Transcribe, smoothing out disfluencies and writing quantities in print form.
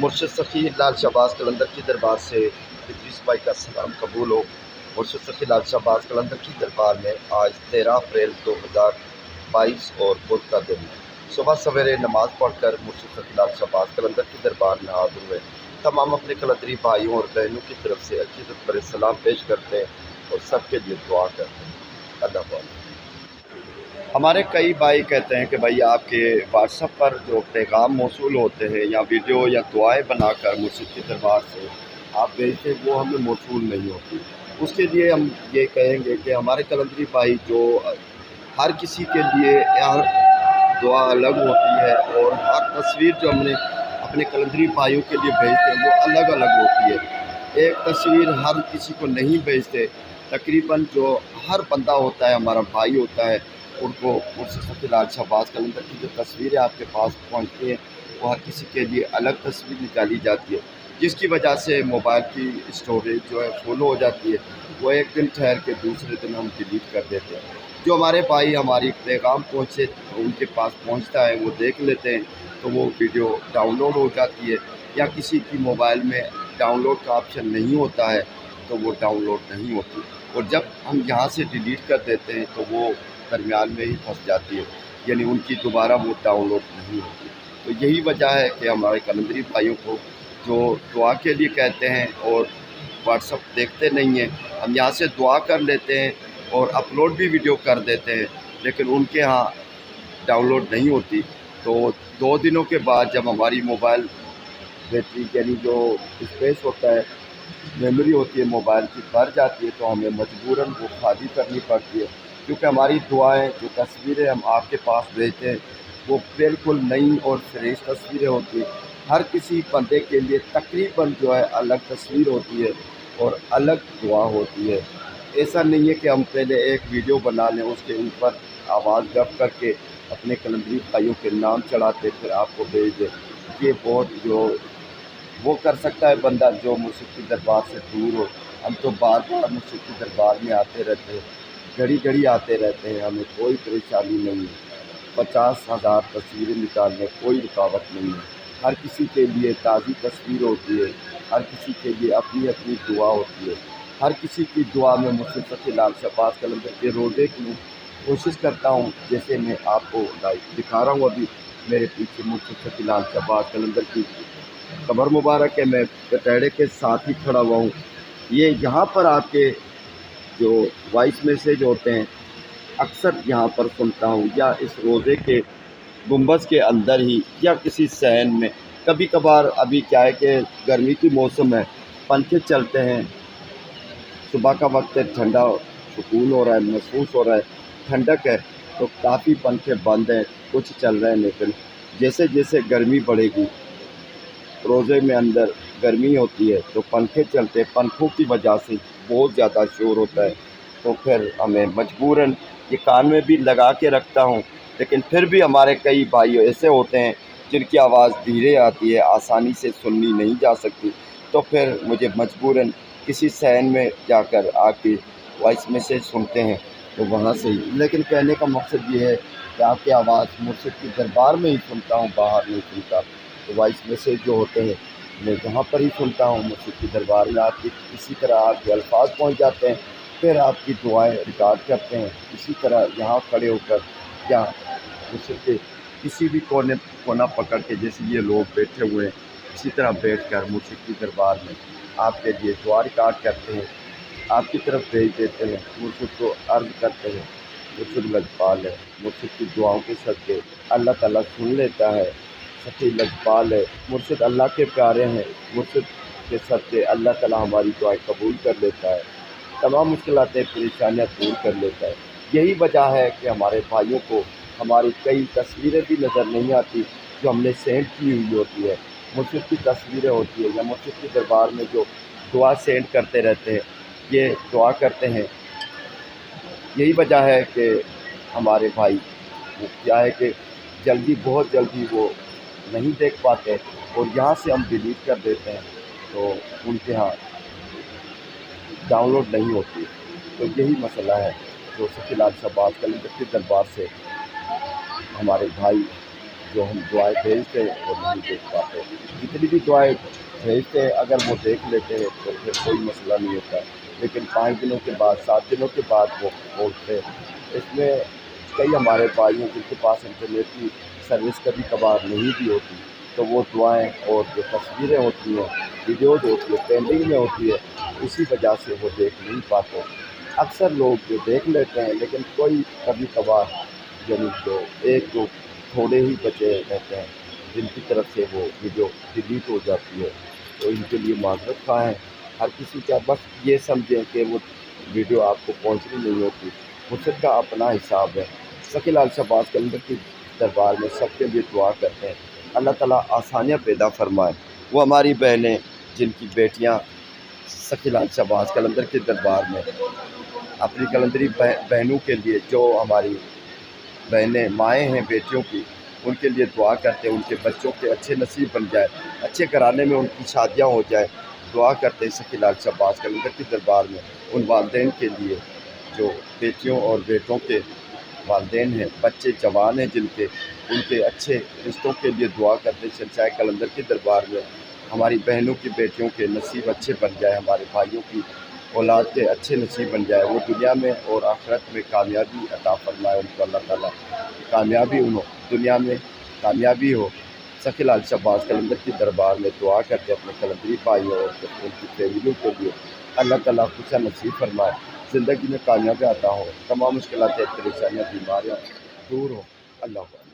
مرشد سخی لال شہباز قلندر کی دربار سے ادریس بھائی کا سلام قبول ہو۔ مرشد سخی لال شہباز قلندر کی دربار میں آج 13 اپریل 2022 اور بدھ کا دن صبح سویرے نماز پڑھ کر مرشد سخی لال شہباز قلندر کی دربار میں حاضر ہوئے۔ تمام اپنے قلندری بھائیوں اور بہنوں کی طرف سے عقیدت پر سلام پیش کرتے ہیں اور سب کے لیے دعا کرتے ہیں۔ اللہ حافظ۔ ہمارے کئی بھائی کہتے ہیں کہ بھائی آپ کے واٹس ایپ پر جو پیغام موصول ہوتے ہیں یا ویڈیو یا دعائیں بنا کر مرشد کے دربار سے آپ بھیجتے ہیں وہ ہمیں موصول نہیں ہوتی۔ اس کے لیے ہم یہ کہیں گے کہ ہمارے قلندری بھائی جو ہر کسی کے لیے ہر دعا الگ ہوتی ہے اور ہر تصویر جو ہم نے اپنے قلندری بھائیوں کے لیے بھیجتے ہیں وہ الگ الگ ہوتی ہے۔ ایک تصویر ہر کسی کو نہیں بھیجتے، تقریباً جو ہر بندہ ہوتا ہے ہمارا بھائی ہوتا ہے ان کو مرشد سخی لال شہباز قلندر کی جو تصویریں آپ کے پاس پہنچتی ہیں وہ ہر کسی کے لیے الگ تصویر نکالی جاتی ہے، جس کی وجہ سے موبائل کی اسٹوریج جو ہے فل ہو جاتی ہے، وہ ایک دن ٹھہر کے دوسرے دن ہم ڈیلیٹ کر دیتے ہیں۔ جو ہمارے بھائی ہماری پیغام پہنچے ان کے پاس پہنچتا ہے وہ دیکھ لیتے ہیں تو وہ ویڈیو ڈاؤن لوڈ ہو جاتی ہے، یا کسی کی موبائل میں ڈاؤن لوڈ کا آپشن نہیں ہوتا ہے تو وہ ڈاؤن لوڈ نہیں ہوتی، اور جب ہم یہاں سے ڈیلیٹ کر دیتے ہیں تو وہ درمیان میں ہی پھنس جاتی ہے، یعنی ان کی دوبارہ وہ ڈاؤن لوڈ نہیں ہوتی۔ تو یہی وجہ ہے کہ ہمارے قلندری بھائیوں کو جو دعا کے لیے کہتے ہیں اور واٹس ایپ دیکھتے نہیں ہیں، ہم یہاں سے دعا کر لیتے ہیں اور اپلوڈ بھی ویڈیو کر دیتے ہیں، لیکن ان کے ہاں ڈاؤن لوڈ نہیں ہوتی۔ تو 2 دنوں کے بعد جب ہماری موبائل بیٹری یعنی جو اسپیس ہوتا ہے، میموری ہوتی ہے موبائل کی بھر جاتی ہے تو ہمیں مجبوراً وہ خالی کرنی پڑتی ہے، کیونکہ ہماری دعائیں جو تصویریں ہم آپ کے پاس بھیجتے ہیں وہ بالکل نئی اور فریش تصویریں ہوتی ہیں۔ ہر کسی بندے کے لیے تقریباً جو ہے الگ تصویر ہوتی ہے اور الگ دعا ہوتی ہے۔ ایسا نہیں ہے کہ ہم پہلے ایک ویڈیو بنا لیں اس کے اوپر آواز دب کر کے اپنے قلندری بھائیوں کے نام چڑھاتے پھر آپ کو بھیج دیں۔ یہ بہت جو وہ کر سکتا ہے بندہ جو مرشد کی دربار سے دور ہو۔ ہم تو بار بار مرشد کی دربار میں آتے رہتے ہیں، گھڑی گھڑی آتے رہتے ہیں، ہمیں کوئی پریشانی نہیں ہے۔ 50,000 تصویریں نکالنے کوئی رکاوٹ نہیں ہے۔ ہر کسی کے لیے تازی تصویر ہوتی ہے، ہر کسی کے لیے اپنی اپنی دعا ہوتی ہے۔ ہر کسی کی دعا میں مرشد سخی لال شہباز قلندر کے روزے کی کوشش کرتا ہوں، جیسے میں آپ کو دکھا رہا ہوں ابھی میرے پیچھے مرشد سخی لال شہباز قلندر کی قبر مبارک ہے، میں کٹہرے کے ساتھ ہی کھڑا ہوا ہوں۔ یہ یہاں پر آپ کے جو وائس میسیج ہوتے ہیں اکثر یہاں پر سنتا ہوں، یا اس روزے کے گنبد کے اندر ہی یا کسی صحن میں۔ کبھی کبھار ابھی کیا ہے کہ گرمی کی موسم ہے، پنکھے چلتے ہیں، صبح کا وقت ہے، ٹھنڈا سکون ہو رہا ہے، محسوس ہو رہا ہے، ٹھنڈک ہے، تو کافی پنکھے بند ہیں، کچھ چل رہے ہیں، لیکن جیسے جیسے گرمی بڑھے گی روزے میں اندر گرمی ہوتی ہے تو پنکھے چلتے، پنکھوں کی وجہ سے بہت زیادہ شور ہوتا ہے، تو پھر ہمیں مجبوراً یہ کان میں بھی لگا کے رکھتا ہوں، لیکن پھر بھی ہمارے کئی بھائی ایسے ہوتے ہیں جن کی آواز دھیرے آتی ہے، آسانی سے سننی نہیں جا سکتی، تو پھر مجھے مجبوراً کسی صحن میں جا کر آ کے وائس میسیج سنتے ہیں تو وہاں سے ہی۔ لیکن کہنے کا مقصد یہ ہے کہ آپ کی آواز مرشد کی دربار میں ہی سنتا ہوں، باہر نہیں سنتا۔ تو وائس میسیج جو ہوتے ہیں میں جہاں پر ہی سنتا ہوں، مرشد کی دربار میں آپ کی اسی طرح آپ کے الفاظ پہنچ جاتے ہیں، پھر آپ کی دعائیں ریکارڈ کرتے ہیں اسی طرح یہاں کھڑے ہو کر، یا مرشد کے کسی بھی کونا پکڑ کے جیسے یہ لوگ بیٹھے ہوئے ہیں اسی طرح بیٹھ کر مرشد کی دربار میں آپ کے لیے دعا ریکارڈ کرتے ہیں، آپ کی طرف بھیج دیتے ہیں، مرشد کو عرض کرتے ہیں۔ مرشد لجپال ہے، مرشد کی دعاؤں کے صدقے اللہ تعالیٰ سن لیتا ہے، سخی لجپال ہے، مرشد اللہ کے پیارے ہیں، مرشد کے صدقے اللہ تعالیٰ ہماری دعائیں قبول کر لیتا ہے، تمام مشکلاتیں پریشانیاں دور کر لیتا ہے۔ یہی وجہ ہے کہ ہمارے بھائیوں کو ہماری کئی تصویریں بھی نظر نہیں آتی جو ہم نے سینڈ کی ہوئی ہوتی ہے، مرشد کی تصویریں ہوتی ہیں یا مرشد کی دربار میں جو دعا سینڈ کرتے رہتے ہیں، یہ دعا کرتے ہیں۔ یہی وجہ ہے کہ ہمارے بھائی وہ کیا ہے کہ جلدی بہت جلدی وہ نہیں دیکھ پاتے اور یہاں سے ہم ڈیلیٹ کر دیتے ہیں تو ان کے ہاں ڈاؤن لوڈ نہیں ہوتی۔ تو یہی مسئلہ ہے جو سخی لال شہباز قلندر کے دربار سے ہمارے بھائی جو ہم دعائیں بھیجتے ہیں وہ نہیں دیکھ پاتے۔ جتنی بھی دعائیں بھیجتے ہیں اگر وہ دیکھ لیتے ہیں تو پھر کوئی مسئلہ نہیں ہوتا، لیکن 5 دنوں کے بعد 7 دنوں کے بعد وہ بولتے ہیں۔ اس میں کئی ہمارے بھائی ہیں جن کے پاس انٹرنیٹ کی سروس کبھی کبھار نہیں بھی ہوتی، تو وہ دعائیں اور جو تصویریں ہوتی ہیں، ویڈیوز ہوتی ہے، پینڈنگ میں ہوتی ہے، اسی وجہ سے وہ دیکھ نہیں پاتے۔ اکثر لوگ جو دیکھ لیتے ہیں لیکن کوئی کبھی کبھار یعنی جو ایک دو تھوڑے ہی بچے رہتے ہیں جن کی طرف سے وہ ویڈیو ڈیلیٹ ہو جاتی ہے، تو ان کے لیے معذرت خواہ ہیں۔ ہر کسی کا بس یہ سمجھیں کہ وہ ویڈیو آپ کو پہنچنی نہیں ہوتی، وہ سب کا اپنا حساب ہے۔ سخی لال شہباز قلندر کی دربار میں سب کے لیے دعا کرتے ہیں، اللہ تعالیٰ آسانیاں پیدا فرمائے۔ وہ ہماری بہنیں جن کی بیٹیاں سخی لال شہباز قلندر کے دربار میں اپنی قلندری بہنوں کے لیے، جو ہماری بہنیں مائیں ہیں بیٹیوں کی، ان کے لیے دعا کرتے ہیں ان کے بچوں کے اچھے نصیب بن جائے، اچھے گھرانے میں ان کی شادیاں ہو جائیں۔ دعا کرتے ہیں سخی لال شہباز قلندر کے دربار میں ان والدین کے لیے جو بیٹیوں اور بیٹوں کے والدین ہیں، بچے جوان ہیں جن کے، ان کے اچھے رشتوں کے لیے دعا کرتے ہیں شہنشاہ قلندر کے دربار میں ہماری بہنوں کی بیٹیوں کے نصیب اچھے بن جائے، ہمارے بھائیوں کی اولاد کے اچھے نصیب بن جائے، وہ دنیا میں اور آخرت میں کامیابی عطا فرمائے ان کو اللہ تعالیٰ، کامیابی دنیا میں کامیابی ہو۔ سخی لال شہباز قلندر کی دربار میں دعا کرتے اپنے قلندری بھائیوں اور ان کی فیملیوں کے لیے، اللہ تعالیٰ خوشیاں نصیب فرمائے، زندگی میں کامیابی عطا ہو، تمام مشکلات پریشانیاں بیماریاں دور ہو۔ اللہ حافظ۔